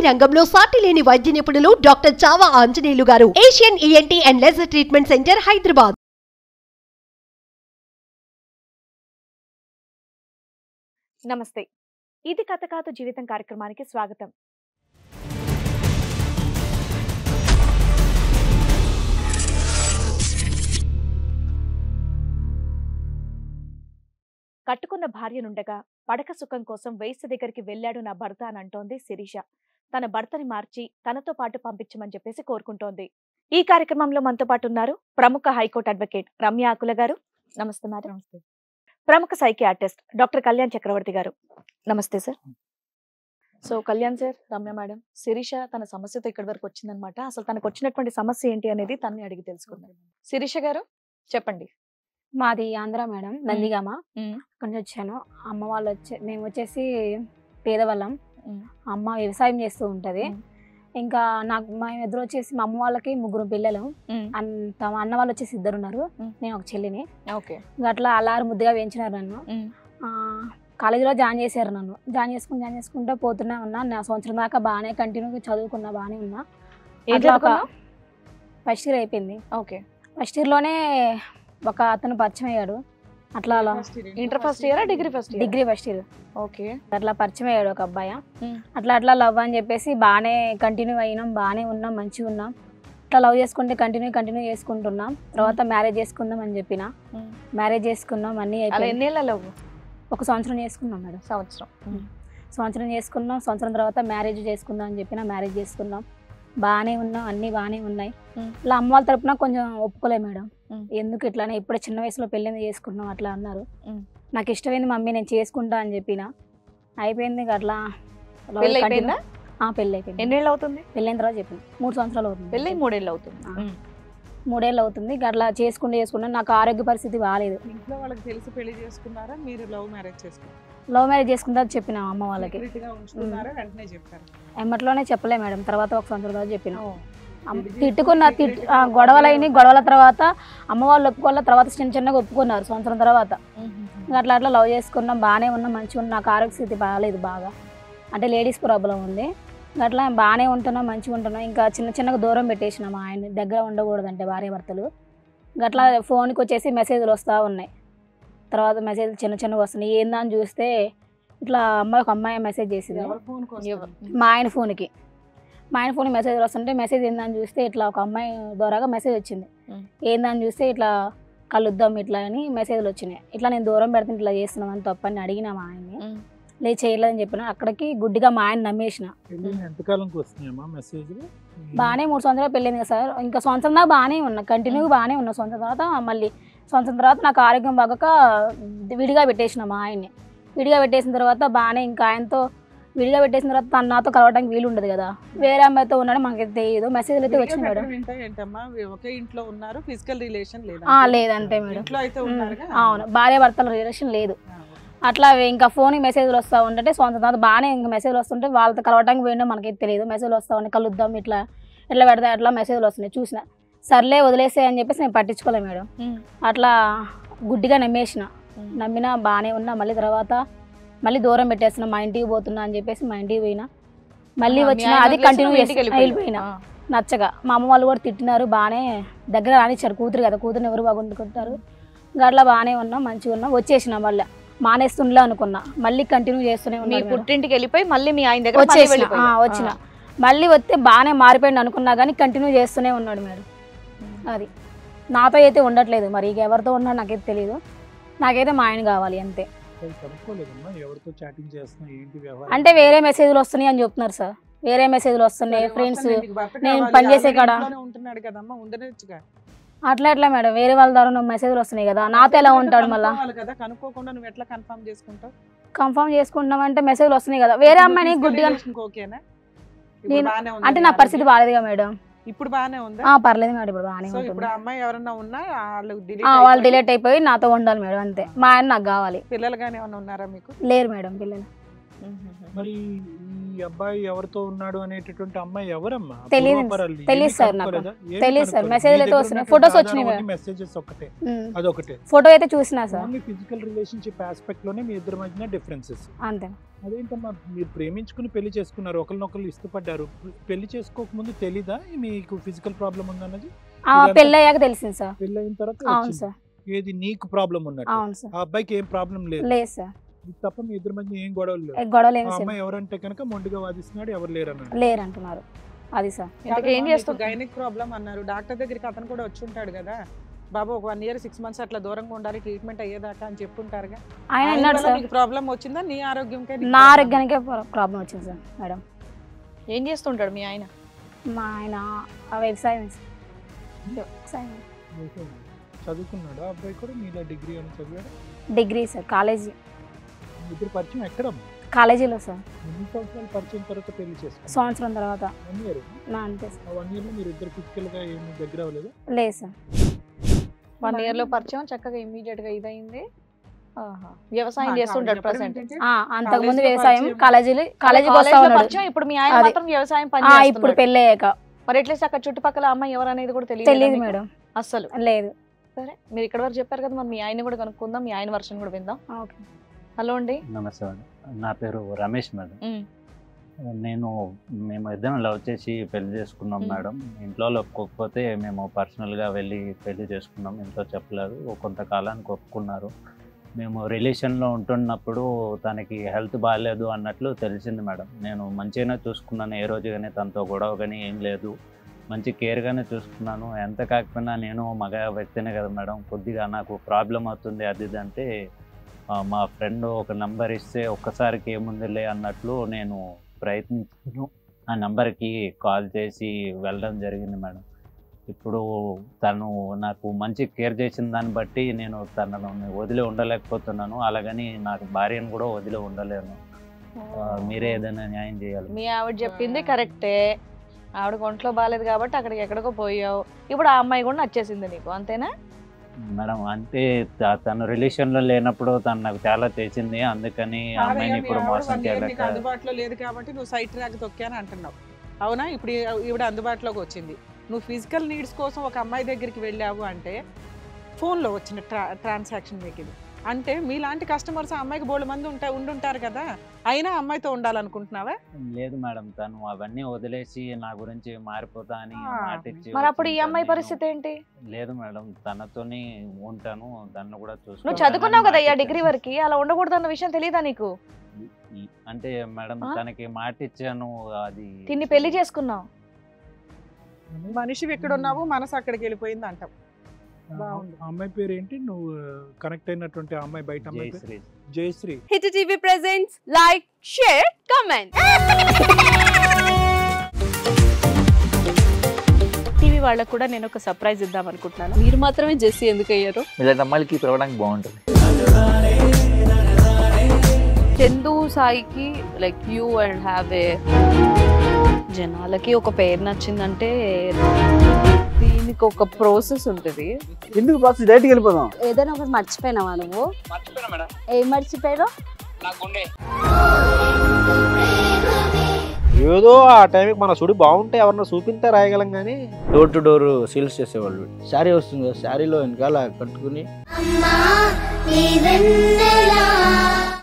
రంగంలో సాటి లేని వైద్య నిపుణులు డాక్టర్ చావా ఆంజనేయులు గారు, Asian ENT and laser treatment centre, Hyderabad. నమస్తే, ఇది కథ కాదు జీవితం కార్యక్రమానికి స్వాగతం. కట్టుకున్న భార్యనుండగా పడక సుఖం కోసం వయస్సు దగ్గరికి వెళ్ళాడు నా భర్త అని అంటోంది శిరీష. తన భర్తని మార్చి తనతో పాటు పంపించమని చెప్పేసి కోరుకుంటోంది. ఈ కార్యక్రమంలో మనతో పాటు ఉన్నారు ప్రముఖ హైకోర్టు అడ్వకేట్ రమ్య ఆకుల గారు. నమస్తే మేడం. నమస్తే. ప్రముఖ సైకియాట్రిస్ట్ డాక్టర్ కళ్యాణ్ చక్రవర్తి గారు. నమస్తే sir. So Kalyan sir, Ramya madam, Sirisha తన సమస్యతో ఇక్కడి వరకు వచ్చిందనమాట. అసలు తనకు వచ్చినటువంటి సమస్య ఏంటి అనేది తనని అడిగి తెలుసుకుందాం. శిరీష గారు చెప్పండి. మాది ఆంధ్ర మేడం, నందిగామ. అక్కడి నుంచి వచ్చాను. అమ్మ వాళ్ళు మేము వచ్చేసి పేదవాళ్ళం. అమ్మ వ్యవసాయం చేస్తూ ఉంటది. ఇంకా నాకు మా ఎదురు వచ్చేసి మా అమ్మ వాళ్ళకి 3 పిల్లలు, అన్న వాళ్ళు వచ్చేసి 2 ఉన్నారు, నేను ఒక చెల్లిని. అట్లా అల్లారు ముద్దుగా వేయించినారు నన్ను. కాలేజీలో జాయిన్ చేశారు నన్ను. జాయిన్ చేసుకుంటే పోతూనే ఉన్నా. నా సంవత్సరం దాకా బాగానే కంటిన్యూగా చదువుకున్నా, బాగానే ఉన్నా. ఫస్ట్ ఇయర్ అయిపోయింది. ఓకే, ఫస్ట్ ఇయర్లోనే ఒక అతను పరిచయం అయ్యాడు. అట్లా inter first year, degree first year. Okay, అట్లా పరిచయం అయ్యాడు ఒక అబ్బాయి. అట్లా లవ్ అని చెప్పేసి బాగానే కంటిన్యూ అయినాం, బాగానే ఉన్నాం, మంచిగా ఉన్నాం. అట్లా లవ్ చేసుకుంటే కంటిన్యూ చేసుకుంటున్నాం. తర్వాత మ్యారేజ్ చేసుకుందాం అని చెప్పిన మ్యారేజ్ చేసుకున్నాం. అన్నీ అయిపోయింది. లవ్ 1 సంవత్సరం చేసుకున్నాం మేడం. సంవత్సరం చేసుకున్నాం. సంవత్సరం తర్వాత మ్యారేజ్ చేసుకుందాం అని చెప్పిన మ్యారేజ్ చేసుకున్నాం. బాగానే ఉన్నాం, అన్నీ బాగానే ఉన్నాయి. ఇలా అమ్మ వాళ్ళ తరపున కొంచెం ఒప్పుకోలే మేడం. ఎందుకు ఇట్లానే ఇప్పుడే చిన్న వయసులో పెళ్ళింది చేసుకున్నాం అట్లా అన్నారు. నాకు ఇష్టమైంది మమ్మీ, నేను చేసుకుంటా అని చెప్పిన. అయిపోయింది అట్లా. పెళ్ళి అయిపోయింది. ఎన్నేళ్ళు అవుతుంది పెళ్ళైన తర్వాత చెప్పిన? 3 సంవత్సరాలు అవుతుంది. పెళ్ళి 3 ఏళ్ళు అవుతుంది. 3 ఏళ్ళు అవుతుంది. అట్లా చేసుకున్నా. నాకు ఆరోగ్య పరిస్థితి బాగాలేదు. ఇంట్లో వాళ్ళకి తెలిసి పెళ్లి చేసుకున్నారా, మీరు లవ్ మ్యారేజ్ చేసుకున్నారా? లవ్ మ్యారేజ్ చేసుకుంటా చెప్పిన అమ్మ వాళ్ళకి. ఎమ్మట్లోనే చెప్పలే మేడం. తర్వాత 1 సంవత్సరం తర్వాత చెప్పిన. గొడవల తర్వాత అమ్మ వాళ్ళు ఒప్పుకోవాలి. తర్వాత చిన్నగా ఒప్పుకున్నారు సంవత్సరం తర్వాత. అట్లా లవ్ చేసుకున్నాం, బాగానే ఉన్నాం, మంచిగా ఉన్నాం. నాకు ఆరోగ్య స్థితి బాగాలేదు, బాగా అంటే లేడీస్ ప్రాబ్లం ఉంది. అట్లా బాగానే ఉంటున్నాం, మంచిగా ఉంటున్నాం. ఇంకా చిన్నగా దూరం పెట్టేసినాం. ఆయన దగ్గర ఉండకూడదంటే భార్య భర్తలు. అట్లా ఫోన్కి వచ్చేసి మెసేజ్లు వస్తూ ఉన్నాయి. తర్వాత మెసేజ్లు చిన్నగా వస్తున్నాయి. ఏందని చూస్తే ఇట్లా ఒక అమ్మాయి మెసేజ్ చేసింది మా ఆయన ఫోన్కి. మెసేజ్ వస్తుంటే మెసేజ్ ఏందని చూస్తే ఇట్లా ఒక అమ్మాయి ద్వారాగా మెసేజ్ వచ్చింది. ఏందని చూస్తే ఇట్లా కలుద్దాం ఇట్లా అని మెసేజ్లు వచ్చినాయి. ఇట్లా నేను దూరం పెడితే ఇట్లా చేస్తున్నామని తప్పని అడిగిన మా ఆయన్ని. లేదు చేయలేదని చెప్పిన. అక్కడికి గుడ్డిగా మా ఆయన నమ్మేసిన. బాగానే 3 సంవత్సరాలు పెళ్ళింది కదా సార్. ఇంకా సంవత్సరం దాకా బాగానే ఉన్నా, కంటిన్యూగా బాగానే ఉన్నా. సంవత్సరం తర్వాత నాకు ఆరోగ్యం బాగోక విడిగా పెట్టేసిన మా ఆయన్ని. విడిగా పెట్టేసిన తర్వాత బాగానే ఇంకా ఆయనతో విడిగా పెట్టేసిన తర్వాత తను నాతో కలవడానికి వీలు ఉండదు కదా, వేరే అమ్మాయితో ఉన్నాడు మనకి తెలియదు. మెసేజ్లు అయితే వచ్చినాయి మేడం. లేదంటే మేడం, అవును, భార్య భర్తల రిలేషన్ లేదు. అట్లా ఇంకా ఫోన్కి మెసేజ్లు వస్తూ ఉంటే సంవత్సరం తర్వాత బాగానే ఇంకా మెసేజ్లు వస్తుంటే వాళ్ళతో కలవడానికి పోయిందో మనకైతే తెలియదు. మెసేజ్లు వస్తూ ఉన్నాయి, కలుద్దాం ఇట్లా పెడతా అట్లా మెసేజ్లు వస్తున్నాయి. చూసిన సర్లే వదిలేసే అని చెప్పేసి నేను పట్టించుకోలేదు మేడం. అట్లా గుడ్డిగా నమ్మినా బాగానే ఉన్నా. మళ్ళీ దూరం పెట్టేస్తున్నా, మా ఇంటికి పోతున్నా అని చెప్పేసి మా ఇంటికి పోయినా. మళ్ళీ వచ్చినా అది కంటిన్యూ చేసి వెళ్ళిపోయినా. నచ్చగా మా అమ్మ వాళ్ళు కూడా తిట్టినారు. బాగానే దగ్గర రానిచ్చారు. కూతురు కదా, కూతురుని ఎవరు బాగుంటుకుంటారు. ఇంకా అట్లా బాగానే ఉన్నాం, మంచిగా ఉన్నాం. వచ్చేసిన మళ్ళీ మానేస్తుండలే అనుకున్నా. మళ్ళీ కంటిన్యూ చేస్తూనే ఉన్నా. పుట్టింటికి వెళ్ళిపోయి మళ్ళీ మీ ఆయన దగ్గర వచ్చిన మళ్ళీ వస్తే బాగానే మారిపోయింది అనుకున్నా కానీ కంటిన్యూ చేస్తూనే ఉన్నాడు మేడం. అది నాతో అయితే ఉండట్లేదు. మరి ఎవరితో ఉన్నాడు నాకైతే తెలియదు. నాకైతే మా ఆయన కావాలి అంతే. అంటే వేరే మెసేజ్లు వస్తున్నాయి అని చెప్తున్నారు సార్. వేరే మెసేజ్లు వస్తున్నాయి. ఫ్రెండ్స్, నేను పనిచేసే కాడ అట్లా మేడం, వేరే వాళ్ళ ద్వారా మెసేజ్లు వస్తున్నాయి కదా, నాతో ఎలా ఉంటాడు మళ్ళీ? కన్ఫర్మ్ చేసుకుంటామంటే మెసేజ్లు వస్తున్నాయి కదా. వేరే అమ్మాయిని గుడ్డిగా అంటే నా పరిస్థితి బాగాలేదుగా మేడం. ఇప్పుడు బాగానే ఉందా? పర్లేదు మేడం, ఇప్పుడు బాగానే ఉంటుంది. ఇప్పుడు అమ్మాయి ఎవరన్నా ఉన్నా వాళ్ళు డిలీట్ అయిపోయి నాతో ఉండాలి మేడం అంతే. మా ఆయన నాకు కావాలి. పిల్లలు గానీ ఏమన్నా ఉన్నారా మీకు? లేరు మేడం పిల్లలు. మరి ఈ అబ్బాయి ఎవరితో ఉన్నాడు అనేటటువంటి అమ్మాయి ఎవరమ్మా? తెలియదు సార్, నాకు తెలియదు సార్. మెసేజ్లు అయితే వస్తున్నాయి, ఫొటోస్ వచ్చినాయి. మెసేజెస్ ఒకటే, అదొకటే. ఫోటో అయితే చూసినా సార్. ఫిజికల్ రిలేషన్షిప్ ఆస్పెక్ట్ లోనే మీ ఇద్దరి మధ్యన డిఫరెన్సెస్ అంతే. అదేంటమ్మా మీరు ప్రేమించుకుని పెళ్లి చేసుకున్నారు, ఒకరినొకరు ఇష్టపడ్డారు, పెళ్లి చేసుకోకముందు తెలీదా మీకు ఫిజికల్ ప్రాబ్లం ఉందన్నది? పెళ్ళి అయ్యాక తెలిసింది సార్. పెళ్లి అయిన తర్వాత అవును వచ్చింది. సార్. ఏది నీకు ప్రాబ్లం ఉన్నట్టు? అవును సార్. ఆ అబ్బాయికి ఏం ప్రాబ్లం లేదు లేదు సార్. ఇది తప్ప మీ ఇద్దరి మధ్య ఏం గొడవలు లేవు? గొడవలు ఆ ఏమి అమ్మాయి ఎవరంటే కనుక మొండిగా వాదిస్తున్నాడు, ఎవరు లేరన్నాడు. లేరు అంటున్నారు. అది సార్. ఏం చేస్తాం? గైనిక్ ప్రాబ్లం అన్నారు, డాక్టర్ దగ్గరికి అతను కూడా వచ్చి ఉంటాడు కదా, బాబు ఒక 1 year 6 months అట్లా దూరంగా ఉండాలి ట్రీట్మెంట్ అయ్యేదాకా అని చెప్పుంటారుగా. ఆయన అన్నాడు సార్. నీకు ప్రాబ్లం వచ్చిందా? నీ ఆరోగ్యంకే? నా ఆరోగ్యానికే ప్రాబ్లం వచ్చింది సార్ మేడం. ఏం చేస్తుంటాడు మీ ఆయన? మా ఆయన వ్యవసాయం. చదువుకున్నాడు ఆ అబ్బాయి కూడా మీలా డిగ్రీ అని చదివాడు? Degree sir. కాలేజీ. ఇద్దరు పరిచయం ఎక్కడ? కాలేజీలో సార్. ఎన్ని సంవత్సరాలు పరిచయం తర్వాత పెళ్లి చేసుకున్నారు? సంవత్సరం తర్వాత. 1 year. అంతే సార్. ఆ 1 year లో మీరు ఇద్దరు ఫిజికల్ గా ఏమి దగ్గర అవ్వలేదు? లేదు సార్. 1 year లో పరిచయం, చక్కగా ఇమీడియట్ గా ఇదైంది. వ్యవసాయం చేస్తుంటాడు ప్రెసెంట్. అంతకు ముందు వ్యవసాయం, కాలేజీకి వస్తా ఉన్నాడు. ఇప్పుడు మీ ఆయన మాత్రం వ్యవసాయం పని ఇప్పుడు చేస్తున్నాడు. పెళ్ళి అయ్యాక. మరి ఎట్లా అక్కడ చుట్టుపక్కల అమ్మాయి ఎవరు అనేది కూడా తెలియదు తెలియదు మేడం. అసలు? లేదు. సరే, మీరు ఇక్కడ వరకు చెప్పారు కదా, మరి మీ ఆయన కూడా కనుక్కుందాం, మీ ఆయన వర్షన్ కూడా విందాం. ఓకే. హలో అండి. నమస్తే మేడం, నా పేరు రమేష్ మేడం. మేము ఇద్దరం లవ్ చేసి పెళ్లి చేసుకున్నాం మేడం. ఇంట్లో ఒప్పుకోకపోతే మేము పర్సనల్గా వెళ్ళి పెళ్లి చేసుకున్నాం. ఇంట్లో చెప్పలేదు, కొంతకాలానికి ఒప్పుకున్నారు. మేము రిలేషన్లో ఉంటున్నప్పుడు తనకి హెల్త్ బాగాలేదు అన్నట్లు తెలిసింది మేడం. నేను మంచిగానే చూసుకున్నాను, ఏ రోజు కానీ తనతో గొడవ కానీ ఏం లేదు, మంచి కేర్గానే చూసుకున్నాను. ఎంత కాకపోయినా నేను మగ వ్యక్తినే కదా మేడం, కొద్దిగా నాకు ప్రాబ్లం అవుతుంది అది ఇది అంటే మా ఫ్రెండ్ ఒక నెంబర్ ఇస్తే ఒక్కసారికి ఏముందిలే అన్నట్లు నేను ప్రయత్నించాను. ఆ నెంబర్కి కాల్ చేసి వెళ్ళడం జరిగింది మేడం. ఇప్పుడు తను నాకు మంచి కేర్ చేసిన దాన్ని బట్టి నేను తనను వదిలి ఉండలేకపోతున్నాను, అలాగని నాకు భార్యను కూడా వదిలి ఉండలేను. మీరే ఏదైనా న్యాయం చేయాలి. మీ ఆవిడ చెప్పింది కరెక్టే, ఆవిడ ఒంట్లో బాగాలేదు కాబట్టి అక్కడికి ఎక్కడికో పోయావు. ఇప్పుడు ఆ అమ్మాయి కూడా నచ్చేసింది నీకు, అంతేనా మేడం? అంటే తను రిలేషన్ లో లేనప్పుడు తను నాకు చాలా చేసింది, అందుకని అమ్మాయిని ఇప్పుడు మోసం చేయలేక. అందుబాటులో లేదు కాబట్టి నువ్వు సైట్ ట్రాక్ తొక్కాను అంటున్నావు, అవునా? ఇప్పుడు ఈవిడ అందుబాటులోకి వచ్చింది, నువ్వు ఫిజికల్ నీడ్స్ కోసం ఒక అమ్మాయి దగ్గరికి వెళ్ళావు అంటే ఫోన్లో వచ్చిన ట్రాన్సాక్షన్ మీకు ఇది అంటే మీలాంటి కస్టమర్స్ ఆ అమ్మాయికి బోల్డ్ మంది ఉండుంటారు కదా, అయినా అమ్మాయితో ఉండాలనుకుంటున్నావా? లేదు మేడం, తను అవన్నీ వదిలేసి నా గురించి మారిపోతా అని మాటిచ్చి. మరి అప్పుడు ఈ అమ్మాయి పరిస్థితి ఏంటి? లేదు మేడం, తనతోనే ఉంటాను, దాన్ని కూడా చూసుకుంటాను. నువ్వు చదువుకున్నావు కదా అయ్యా డిగ్రీ వరకు, అలా ఉండకూడదు అన్న విషయం తెలియదా నీకు? అంటే మేడం తనకి మాటిచ్చాను, అది తిన్ని పెళ్లి చేసుకున్నావు. మనిషి ఎక్కడ ఉన్నావు, మనసు అక్కడికి వెళ్ళిపోయింది అంటాం. అమ్మాయి పేరు ఏంటి? నువ్వు కనెక్ట్ అయినటువంటి అమ్మాయి బయట అమ్మాయి Jayashree. Jayashree. Hit TV presents like, share, comment. TV వాళ్ళకు కూడా నేను ఒక సర్ప్రైజ్ ఇద్దాం అనుకుంటున్నాను. మీరు మాత్రమే జెస్సీ ఎందుకు అయ్యారు? ఇలాంటి అమ్మాయిలకి పిలవడానికి బాగుంటుంది. చందు సాయికి like you and have a జనాలకి ఒక పేరు నచ్చిందంటే దీనికి ఒక ప్రాసెస్ ఉంటుంది. ఎందుకు ప్రాసెస్ డైరెక్ట్గా వెళ్ళిపోదాం. ఏదైనా ఒకటి మర్చిపోయినావా నువ్వు? ఏం మర్చిపోయావు? ఏదో ఆ టైంకి మన సుడి బాగుంటే ఎవరన్నా చూపిస్తే రాయగలం కానీ డోర్ టు డోర్ సేల్స్ చేసేవాళ్ళు. శారీ వస్తుంది కదా, శారీలో వెనకాల కట్టుకుని